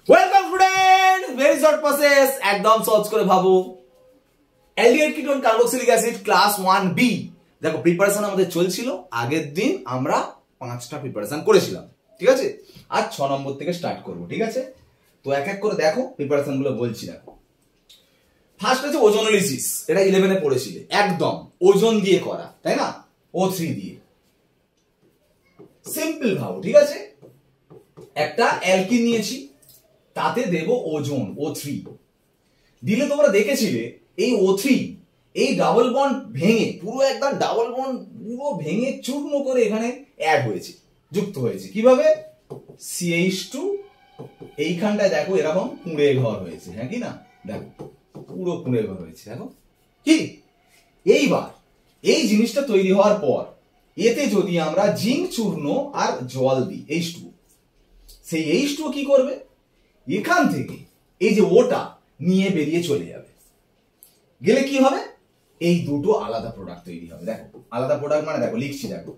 Welcome student, very short process, একদম সহজ করে ভাবো। Aldehyde ketone carboxylic acid class 1B দেখো প্রিপারেশন আমাদের চলছিল। আগের দিন আমরা 5টা প্রিপারেশন করেছিলাম, ঠিক আছে? আজ 6 নম্বর থেকে স্টার্ট করব, ঠিক আছে? তো এক এক করে দেখো প্রিপারেশন গুলো বলছি। দেখো ফার্স্ট আছে ওজোনোলিসিস, এটা 11 এ পড়েছিলে, একদম ওজন দিয়ে করা, তাই না? O3 দিয়ে সিম্পল ভাবো, ঠিক আছে? একটা অ্যালকিন নিয়েছি, তাতে দেব ওজন O3 দিলে তোমরা দেখেছিলে এই O3 এই ডাবল বন্ড ভেঙে পুরো একদম ডাবল বন্ড পুরো ভেঙে চূর্ণ করে এখানে অ্যাড হয়েছে, যুক্ত হয়েছে। কিভাবে? CH2 এইখানটায় দেখো এরকম কুঁড়ে ঘর হয়েছে, হ্যাঁ কি না? দেখো পুরো কুঁড়ে ঘর হয়েছে, দেখো কি? এইবার এই জিনিসটা তৈরি হওয়ার পর এতে যদি আমরা জিঙ্ক চূর্ণ আর জল দিই H2, সেই H2 কি করবে? এখান থেকে এই যে ওটা নিয়ে বেরিয়ে চলে যাবে, গেলে কি হবে? এই দুটো আলাদা প্রোডাক্ট তৈরি হবে। দেখো আলাদা প্রোডাক্ট মানে দেখো লিখছি, দেখো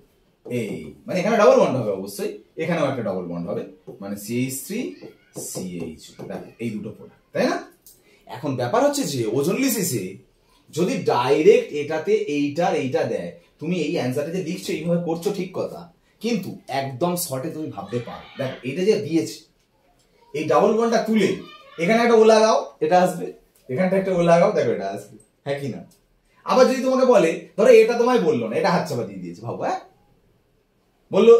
এই মানে এখানে ডাবল বন্ড হবে, অবশ্যই এখানেও একটা ডাবল বন্ড হবে, মানে CH3 CH, দেখো এই দুটো প্রোডাক্ট, তাই না? এখন ব্যাপার হচ্ছে যে ওজোনোলিসিসে যদি ডাইরেক্ট এটাতে এইটার এইটা দেয়, তুমি এই অ্যান্সারটা যে লিখছো এইভাবে করছো ঠিক কথা, কিন্তু একদম শর্টে তুমি ভাবতে পারো। দেখো এটা যে দিয়েছে, এই ডাবল বন্ডটা তুলে এখানে একটা ও লাগাও, এটা আসবে, এখানটা একটা ও লাগাও, দেখো এটা আসবে, হ্যাঁ কি না? আবার যদি তোমাকে বলে, ধরো এটা তোমায় বললো না, এটা হাত চাপা দিয়ে দিয়েছে, ভাবো, হ্যাঁ বললো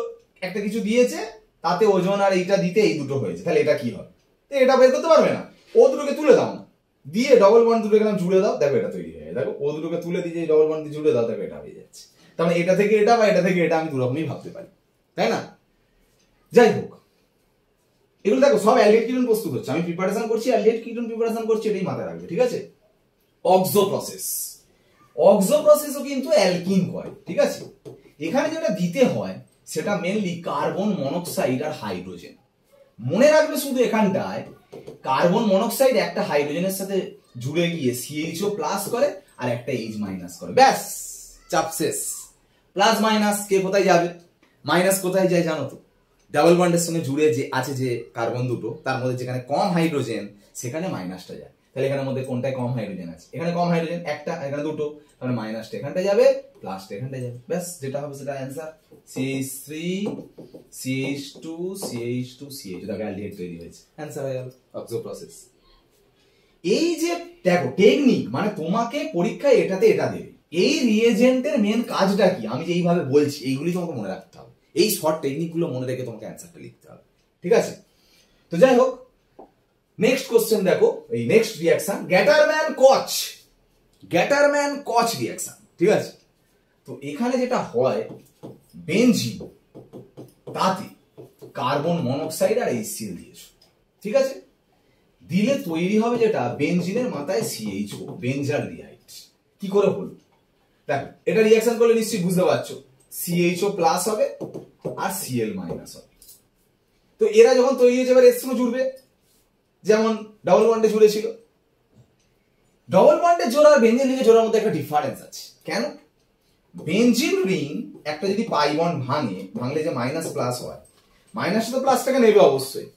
একটা কিছু দিয়েছে, তাতে ওজন আর এইটা দিতে এই দুটো হয়েছে, তাহলে এটা কি হবে? এটা বের করতে পারবে না। ও দুটোকে তুলে দাও না, দিয়ে ডবল বন্ড দুটো এখানে জুড়ে দাও, দেখো এটা তৈরি হয়ে যায়। দেখো ও দুটোকে তুলে দিয়ে ডবল বন্ড দিয়ে জুড়ে দাও, দেখো এটা হয়ে যাচ্ছে। তার মানে এটা থেকে এটা বা এটা থেকে এটা আমি দুরকমই ভাবতে পারি, তাই না? যাই হোক, এগুলো দেখো সব অ্যালডিহাইড কিটোন প্রস্তুত হচ্ছে, আমি প্রিপারেশন করছি, অ্যালডিহাইড কিটোন প্রিপারেশন করছি, এটাই মাথায় রাখবে, ঠিক আছে? অক্সো প্রসেস, অক্সো প্রসেসও কিন্তু অ্যালকিন হয়, ঠিক আছে? এখানে যেটা দিতে হয় সেটা মেইনলি কার্বন মনোক্সাইড আর হাইড্রোজেন। মনে রাখবে শুধু এখানটায় কার্বন মনোক্সাইড একটা হাইড্রোজেনের সাথে জুড়ে গিয়ে CHO প্লাস করে আর একটা H মাইনাস করে, ব্যাস চাপ শেষ। প্লাস মাইনাস কে কোথায় যাবে? মাইনাস কোথায় যায় জানো তো? ডাবল বন্ডের সঙ্গে জুড়ে যে আছে যে কার্বন দুটো, তার মধ্যে যেখানে কম হাইড্রোজেন সেখানে মাইনাসটা যায়। তাহলে এখানের মধ্যে কোনটায় কম হাইড্রোজেন আছে? এখানে কম হাইড্রোজেন একটা, এখানে দুটো, তাহলে মাইনাসটা এখানটায় যাবে, প্লাসটা এখানটায় যাবে, ব্যাস যেটা হবে সেটা answer. CH3 CH2 CH2 CH, দেখো অ্যালডিহাইড তৈরি হয়েছে, অ্যান্সার হয়ে গেল অক্সো প্রসেস। এই যে দেখো টেকনিক, মানে তোমাকে পরীক্ষায় এটাতে এটা দেবে, এই রিএজেন্টের মেন কাজটা কি আমি যে এইভাবে বলছি এইগুলি তোমাকে মনে রাখতে হবে, এই শর্ট টেকনিক গুলো মনে রেখে তোমাকে অ্যান্সারটা লিখতে হবে, ঠিক আছে? তো যাই হোক, নেক্সট কোশ্চেন দেখো, এই নেক্সট রিঅ্যাকশন গ্যাটারম্যান কচ, গ্যাটারম্যান কচ রিঅ্যাকশন, ঠিক আছে? তো এখানে যেটা হয়, বেনজিন তাতে কার্বন মনোক্সাইড আর HCl দিয়েছো, ঠিক আছে? দিলে তৈরি হবে যেটা বেনজিনের মাথায় CHO, বেনজালডিহাইড। কি করে হলো? দেখো এটা রিঅ্যাকশন করলে নিশ্চয়ই বুঝতে পারছো, CHO প্লাস হবে আর Cl মাইনাস হবে। তো এরা যখন তৈরি হয়েছে এবার এর সঙ্গে জুড়বে, যেমন ডাবল বন্ডে জুড়েছিল। ডাবল বন্ডে জোড়া আর বেনজিন রিংয়ে জোড়ার মধ্যে একটা ডিফারেন্স আছে। কেন? বেনজিন রিং একটা যদি পাই বন্ড ভাঙলে যে মাইনাস প্লাস হয়, মাইনাসটা তো প্লাসটাকে নেবে অবশ্যই।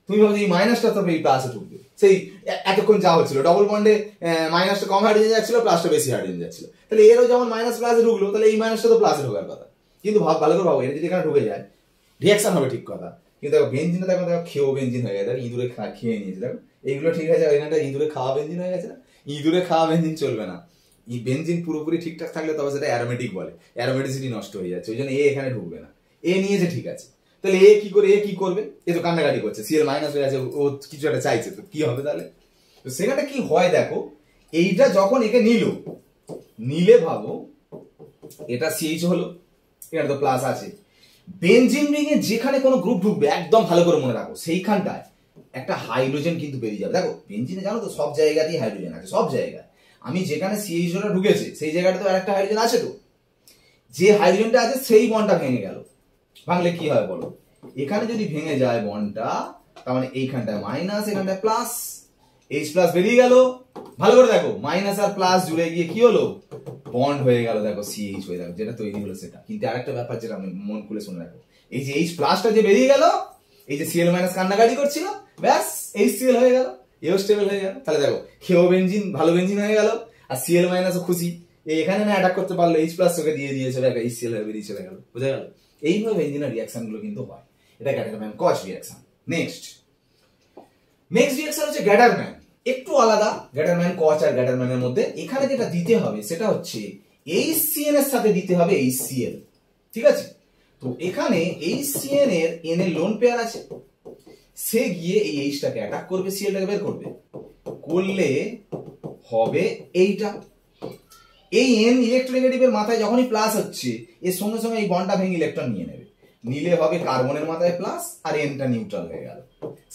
তুমি ভাবছো এই মাইনাসটা তো এই প্লাসে ঢুকবে, সেই এতক্ষণ যা হচ্ছিল ডাবল বন্ডে মাইনাসটা কম হাইড্রোজেন যাচ্ছিল, প্লাসটা বেশি হাইড্রোজেন যাচ্ছিল, তাহলে এরও যেমন মাইনাস প্লাসে ঢুকলো, তাহলে এই মাইনাসটা তো প্লাসে ঢোকার কথা। কিন্তু ভালো করে ভাবো, এটা যদি এখানে ঢুকে যায় রিঅ্যাকশন হবে, ঠিক কথা। কিন্তু দেখো বেনজিনটা দেখো খেয়েও বেনজিন হয়ে গেছে, ইঁদুরে খেয়ে নিয়েছে, দেখো এইগুলো ঠিক আছে, এখানটা ইঁদুরে খাওয়া বেনজিন হয়ে গেছে না? ইঁদুরে খাওয়া বেনজিন চলবে না, এই বেনজিন পুরোপুরি ঠিকঠাক থাকলে তবে সেটা অ্যারোমেটিক বলে, অ্যারোমেটিসিটি নষ্ট হয়ে যাচ্ছে, ওই জন্য এখানে ঢুকবে না। নিয়েছে ঠিক আছে, তাহলে কি করবে? এ তো কান্নাকাটি করছে, Cl মাইনাস হয়ে আছে, ও কিছু একটা চাইছে, তো কি হবে তাহলে? তো সেখানে কি হয় দেখো, এইটা যখন একে নিলে ভাবো এটা CH হলো, এখানে তো প্লাস আছে। বেনজিন রিংয়ে যেখানে কোনো গ্রুপ ঢুকবে একদম ভালো করে মনে রাখো, সেইখানটায় একটা হাইড্রোজেন কিন্তু বেরিয়ে যাবে। দেখো বেনজিনে জানো তো সব জায়গাতেই হাইড্রোজেন আছে, সব জায়গায়। আমি যেখানে CHটা ঢুকেছে সেই জায়গাটা তো আরেকটা হাইড্রোজেন আছে, তো যে হাইড্রোজেনটা আছে সেই বন্ডটা ভেঙে গেল, ভাঙলে কি হয় বলো? এখানে যদি ভেঙে যায় বন্ডটা, তার মানে এইখানটায় মাইনাস, এখানটায় প্লাস, H প্লাস বেরিয়ে গেল। ভালো করে দেখো, মাইনাস আর প্লাস জুড়ে গিয়ে কি হলো? বন্ড হয়ে গেল, দেখো CH হয়ে, দেখো যেটা তৈরি হলো সেটা। কিন্তু আরেকটা ব্যাপার যেটা আমি মন খুলে শুনে রাখো, এই যে H প্লাসটা যে বেরিয়ে গেল, এই যে সিএল মাইনাস কান্নাকাটি করছিল, ব্যাস HCl হয়ে গেল, এও স্টেবল হয়ে গেল। তাহলে দেখো খেও বেঞ্জিন ভালো বেঞ্জিন হয়ে গেল, আর সিএল মাইনাসও খুশি, এখানে না অ্যাটাক করতে পারলো, H+ ওকে দিয়ে দিয়েছে, HCl হয়ে বেরিয়ে চলে গেল। বুঝা গেল? এইভাবে বেঞ্জিনের রিয়াকশন গুলো কিন্তু হয়। এটা গ্যাটারম্যান কচ রিয়াকশন। নেক্সট রিয়াকশন হচ্ছে গ্যাটারম্যান। একটু আলাদা গ্যাটারম্যান কচ আর গ্যাটারম্যানের মধ্যে। এখানে যেটা দিতে হবে সেটা হচ্ছে HCl এর সাথে দিতে হবে HCl, ঠিক আছে? তো এখানে HCl এর N এর লোন পেয়ার আছে, সে গিয়ে এই H টাকে অ্যাটাক করবে, Cl টাকে বের করবে, করলে হবে এইটা। এই N ইলেকট্রোনেগেটিভের মাথায় যখনই প্লাস হচ্ছে, এর সঙ্গে সঙ্গে এই বন্ডটা ভেঙে ইলেকট্রন নিয়ে নেবে, নিলে হবে কার্বনের মাথায় প্লাস আর Nটা নিউট্রাল হয়ে গেল।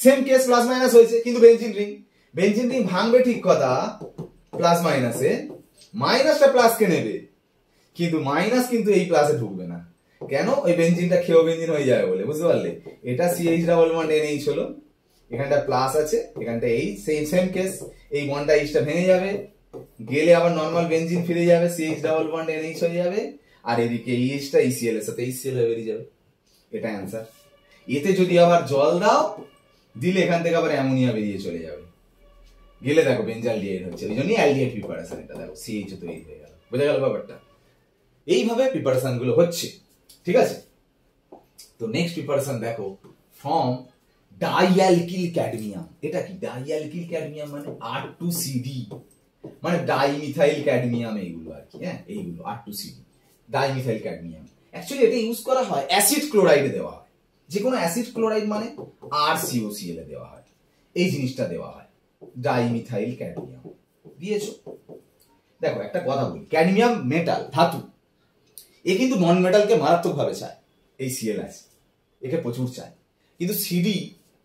সেম কেস প্লাস মাইনাস হয়েছে, কিন্তু বেঞ্জিন রিং ভাঙবে ঠিক কথা প্লাস মাইনাসে, মাইনাসটা প্লাসকে নেবে, কিন্তু মাইনাস কিন্তু এই প্লাসে ঢুকবে না। কেন? ওই বেঞ্জিনটা খেও বেঞ্জিন হয়ে যাবে বলে, বুঝতে পারলে? এটা CH ডাবল বন্ড NH হলো, এখানটা প্লাস আছে, এখানটা H, সেম কেস, এই বন্ডটা H টা ভেঙে যাবে, গেলে আবার নরমাল বেঞ্জিন ফিরে যাবে, CH ডাবল বন্ড NH হয়ে যাবে, আর এদিকে H টা HCl এর সাথে HCl হয়ে বেরিয়ে যাবে। এটা অ্যান্সার। এতে যদি আবার জল দাও, দিলে এখান থেকে আবার অ্যামোনিয়া বেরিয়ে চলে যাবে, গেলে দেখো বেঞ্জালডিহাইড হচ্ছে, ওই জন্যই অ্যালডিহাইড প্রিপারেশন। এটা দেখো CH তৈরি হয়ে গেল। বোঝা গেল ব্যাপারটা? এইভাবে প্রিপারেশন গুলো হচ্ছে, ঠিক আছে? তো নেক্সট প্রিপারেশন দেখো, ফ্রম ডাইঅ্যালকিল ক্যাডমিয়াম। এটা কি ডাইঅ্যালকিল ক্যাডমিয়াম? মানে R2CD, মানে ডাইমিথাইল ক্যাডমিয়াম, এইগুলো আর কি। হ্যাঁ, এইগুলো R2CD ডাইমিথাইল ক্যাডমিয়াম। অ্যাকচুয়ালি এটা ইউজ করা হয় অ্যাসিড ক্লোরাইডে দেওয়া হয়, যে কোনো অ্যাসিড ক্লোরাইড মানে RCOCl এ দেওয়া হয়, এই জিনিসটা দেওয়া হয় ডাইমিথাইল ক্যাডমিয়াম। দিয়েছো? দেখো একটা কথা বলি, ক্যাডমিয়াম মেটাল, ধাতু, এ কিন্তু নন মেটালকে মারাত্মক ভাবে চায়। এই Cl আছে, একে প্রচুর চায়, কিন্তু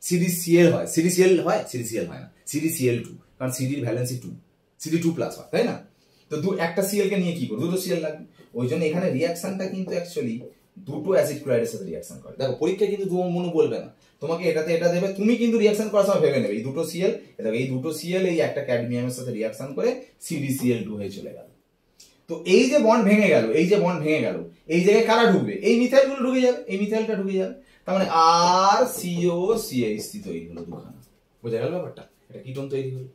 CdCl হয়, CdCl হয়, CdCl হয় না, CdCl2, কারণ CD এর ভ্যালেন্সি 2, CD2+ হয়, তাই না? তো একটা Cl কে নিয়ে কি করবে? দুটো Cl লাগবে। ওই জন্য এখানে রিয়াকশনটা কিন্তু অ্যাকচুয়ালি দুটো অ্যাসিড ক্লোরাইডের সাথে রিয়াকশন করে। দেখো পরীক্ষায় কিন্তু মনু বলবে না তোমাকে এটাতে এটা দেবে, তুমি কিন্তু রিয়াকশন করার সময় ভেবে নেবে এই দুটো Cl, দেখো এই দুটো Cl এই একটা ক্যাডমিয়ামের সাথে রিয়াকশন করে CdCl2 হয়ে চলে গেল। তো এই যে বন্ড ভেঙে গেল, এই যে বন্ড ভেঙে গেল, এই জায়গায় কারা ঢুকবে? এই মিথাইল গুলো ঢুকে যাবে, এই মিথাইলটা ঢুকে যাবে, তার মানে RCOCH3 তৈরি হলো দুখানা। বোঝা গেল ব্যাপারটা? এটা কিটোন তৈরি হলো।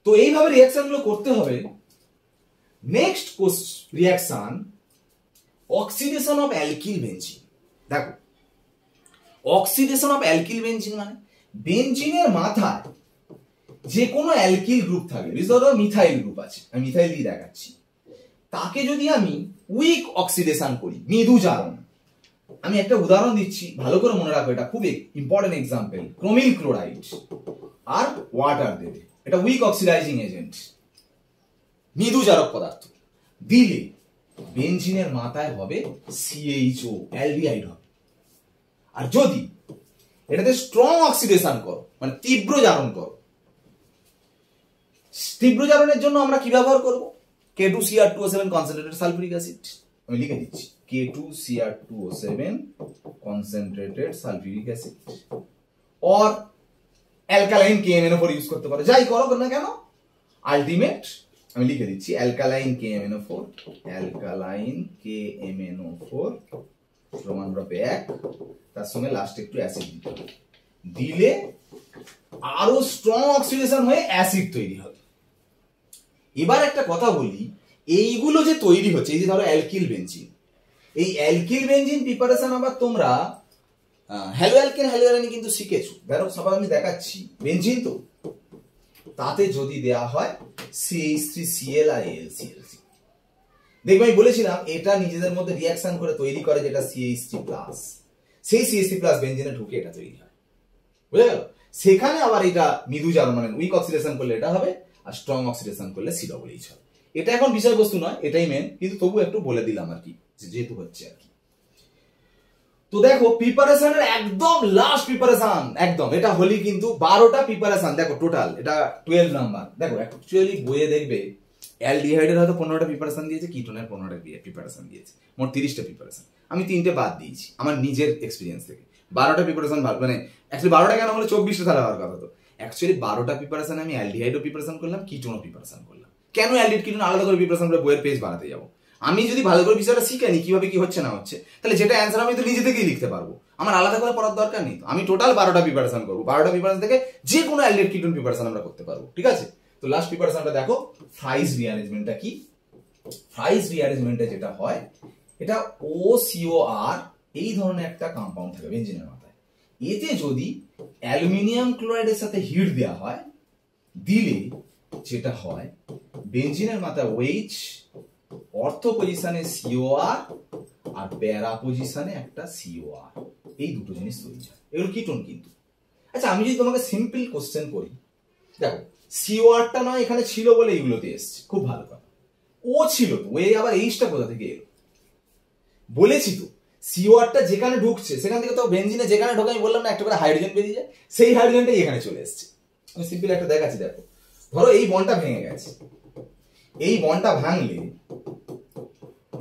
তো এইভাবে রিয়াকশন গুলো করতে হবে। Next reaction, oxidation of alkyl benzene. দেখো অক্সিডেশন অফ অ্যালকিল বেঞ্জিন মানে বেঞ্জিনের মাথায় যে কোনো অ্যালকিল গ্রুপ থাকে, ধরো মিথাইল গ্রুপ আছে, আমি মিথাইল দিয়ে দেখাচ্ছি, তাকে যদি আমি উইক অক্সিডেশন করি, মৃদু জারণ, আমি একটা উদাহরণ দিচ্ছি, ভালো করে মনে রাখো, এটা খুব ইম্পর্টেন্ট এক্সাম্পল, ক্রোমিল ক্লোরাইড আর ওয়াটার দেবে, এটা উইক অক্সিডাইজিং এজেন্ট, মৃদু জারক পদার্থ, দিলে বেঞ্জিনের মাথায় হবে CHO, অ্যালডিহাইড হবে। আর যদি এটাতে স্ট্রং অক্সিডেশন করো, মানে তীব্র জারণ করো, তীব্র জারণের জন্য আমরা কি ব্যবহার করব? K2Cr2O7 কনসেন্ট্রেটেড সালফিউরিক অ্যাসিড, আমি লিখে দিচ্ছি K2Cr2O7 concentrated sulphuric acid, or alkaline KMnO4 use করতে পারো, যাই করো না কেন, আলটিমেট আমি লিখে দিচ্ছি অ্যালকালাইন KMnO4, অ্যালকালাইন KMnO4 সমান হবে 1, তার সঙ্গে লাস্টে একটু অ্যাসিড দিতে হবে, দিলে আরো স্ট্রং অক্সিডেশন হয়ে অ্যাসিড তৈরি হবে। এবার একটা কথা বলি, এইগুলো যে তৈরি হচ্ছে, এই যে ধরো অ্যালকিল বেঞ্জিন, এই অ্যালকিল বেঞ্জিন প্রিপারেশন আবার তোমরা হ্যালো অ্যালকেন হ্যালো অ্যালানি কিন্তু শিখেছো। দেখো সবার আমি দেখাচ্ছি, বেঞ্জিন তো তাতে যদি দেয়া হয় CH3Cl আর AlCl, দেখবে আমি বলেছিলাম এটা নিজেদের মধ্যে রিয়াকশন করে তৈরি করে যেটা CH3+, সেই CH3+ বেঞ্জিনে ঢুকে এটা তৈরি হয়। বুঝা গেল? সেখানে আবার এটা মৃদু জারণ মানে উইক অক্সিডেশন করলে এটা হবে, আর স্ট্রং অক্সিডেশন করলে COOH হবে। এটা এখন বিষয়বস্তু নয়, এটাই মেন, কিন্তু তবু একটু বলে দিলাম আর কি, যেহেতু হচ্ছে আর কি। তো দেখো প্রিপারেশনের একদম লাস্ট প্রিপারেশন, একদম এটা হলি কিন্তু 12টা প্রিপারেশন, দেখো টোটাল এটা 12 নাম্বার। দেখো অ্যাকচুয়ালি বইয়ে দেখবে অ্যালডিহাইডের হয়তো 15টা প্রিপারেশন দিয়েছে, কিটোনের 15টা প্রিপারেশন দিয়েছে, মোট 30টা প্রিপারেশন, আমি 3টে বাদ দিয়েছি আমার নিজের এক্সপিরিয়েন্স থেকে। 12টা প্রিপারেশন মানে অ্যাকচুয়ালি 12টা কেন হলো, 24টা তাহলে হওয়ার কথা। তো অ্যাকচুয়ালি 12টা প্রিপারেশন আমি অ্যালডিহাইডও প্রিপারেশন করলাম, কিটোনও প্রিপারেশন করলাম। কেন অ্যালডিহাইড কিটোন আলাদা করে প্রিপারেশন করে বইয়ের পেজ বাড়াতে যাবো? আমি যদি ভালো করে বিষয়টা শিখে নি কিভাবে কি হচ্ছে না হচ্ছে, তাহলে যেটা অ্যান্সার আমি তো নিজে থেকেই লিখতে পারবো, আমার আলাদা করে পড়ার দরকার নেই। আমি টোটাল 12টা প্রিপারেশন করবো, 12টা প্রিপারেশন থেকে যে কোনো অ্যালডিহাইড কিটোন প্রিপারেশন আমরা করতে পারবো, ঠিক আছে। তো লাস্ট প্রিপারেশনটা দেখো, ফ্রাইস রিঅ্যারেঞ্জমেন্টটা কি। ফ্রাইস রিঅ্যারেঞ্জমেন্টে যেটা হয়, এটা OCOR এই ধরনের একটা কম্পাউন্ড থাকে বেঞ্জিনের মাথায়। এতে যদি অ্যালুমিনিয়াম ক্লোরাইডের সাথে হিট দেওয়া হয়, দিলে যেটা হয় বেঞ্জিনের মাথায় OH, অর্থ পজিশনে COR আর প্যারা পজিশনে একটা COR, এই দুটো জিনিস তৈরি হয়। এগুলো কিটোন কিন্তু। আচ্ছা আমি যদি তোমাকে সিম্পল কোশ্চেন করি, দেখো CORটা নয় এখানে ছিল বলে এইগুলোতে এসছে, খুব ভালো কথা। ও ছিল তো, ওই আবার এইচটা কোথা থেকে এলো? বলেছি তো CORটা যেখানে ঢুকছে সেখান থেকে তো বেঞ্জিনে যেখানে ঢোকে, আমি বললাম না একটা করে হাইড্রোজেন বেরিয়ে যায়, সেই হাইড্রোজেনটাই এখানে চলে এসছে। আমি সিম্পল একটা দেখাচ্ছি, দেখো ধরো এই বন্ডটা ভেঙে গেছে, এই বন্ডটা ভাঙলে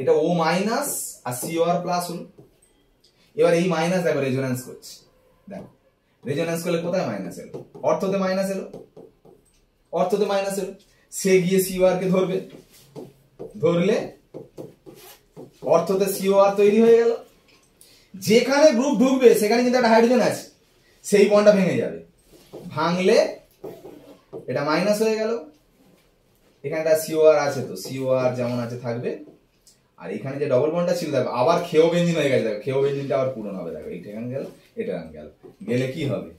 এটা O মাইনাস আর COR প্লাস হলো। এবার এই মাইনাস দেখো রেজোন্যান্স করছে, দেখো রেজোন্যান্স করলে কোথায় মাইনাস এলো? অর্থতে মাইনাস এলো, অর্থতে মাইনাস এলো। সে গিয়ে COR কে ধরবে, ধরলে অর্থতে COR তৈরি হয়ে গেল। যেখানে গ্রুপ ঢুকবে সেখানে কিন্তু একটা হাইড্রোজেন আছে, সেই বন্ডটা ভেঙে যাবে, ভাঙলে এটা মাইনাস হয়ে গেল। এখানে একটা COR আছে, তো COR যেমন আছে থাকবে। আর এখানে যে ডবল বন্ডটা ছিল দেখো আবার খেও বেঞ্জিন হয়ে গেছে, দেখো খেও বেঞ্জিনটা আবার পূরণ হবে। দেখো এইটা এখানে গেল, এটা এখানে গেল, গেলে কি হবে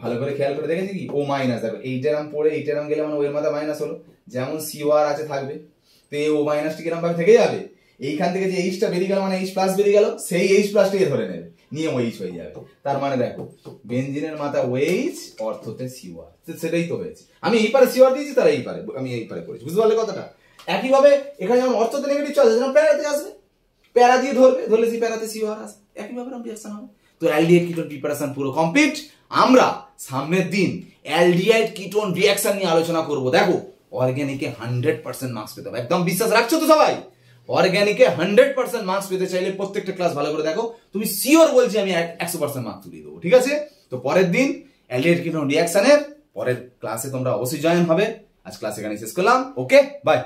ভালো করে খেয়াল করে দেখেছি কি? O মাইনাস, দেখো এইটারাম পড়ে এইটারাম গেলে মানে ওর মাথা মাইনাস হলো, যেমন COR আছে থাকবে, তো এই O মাইনাসটি কিরকম ভাবে থেকে যাবে, এইখান থেকে যে Hটা বেরিয়ে গেল মানে H প্লাস বেরিয়ে গেল, সেই H প্লাসটাকে ধরে নেবে, নিয়ে OH হয়ে যাবে। তার মানে দেখো বেঞ্জিনের মাথা OH, অর্থতে COR, সেটাই তো হয়েছে। আমি এই পারে COR দিয়েছি, তারা এই পারে, আমি এই পারে করেছি, বুঝতে পারলে কথাটা? একইভাবে এখানে যেমন অর্থতে নেগেটিভ চার্জ আছে, যেমন প্যারাতে আসবে, প্যারা দিয়ে ধরবে, ধরলে সেই প্যারাতে COR আসবে, একইভাবে রিঅ্যাকশন হবে। তো অ্যালডিহাইড কিটোন প্রিপারেশন পুরো কমপ্লিট। আমরা সামনের দিন অ্যালডিহাইড কিটোন রিঅ্যাকশন নিয়ে আলোচনা করব। দেখো অর্গানিকে 100% মার্কস পেতে হবে, একদম বিশ্বাস রাখছো তো সবাই? অর্গানিকে 100% মার্কস পেতে চাইলে প্রত্যেকটা ক্লাস ভালো করে দেখো, তুমি শিওর বলছি আমি 100% মার্কস তুলে দেবো, ঠিক আছে? তো পরের দিন অ্যালডিহাইড কিটোন রিঅ্যাকশনের পরের ক্লাসে তোমরা অবশ্যই জয়েন হবে। আজ ক্লাস এখানে শেষ করলাম, ওকে বাই।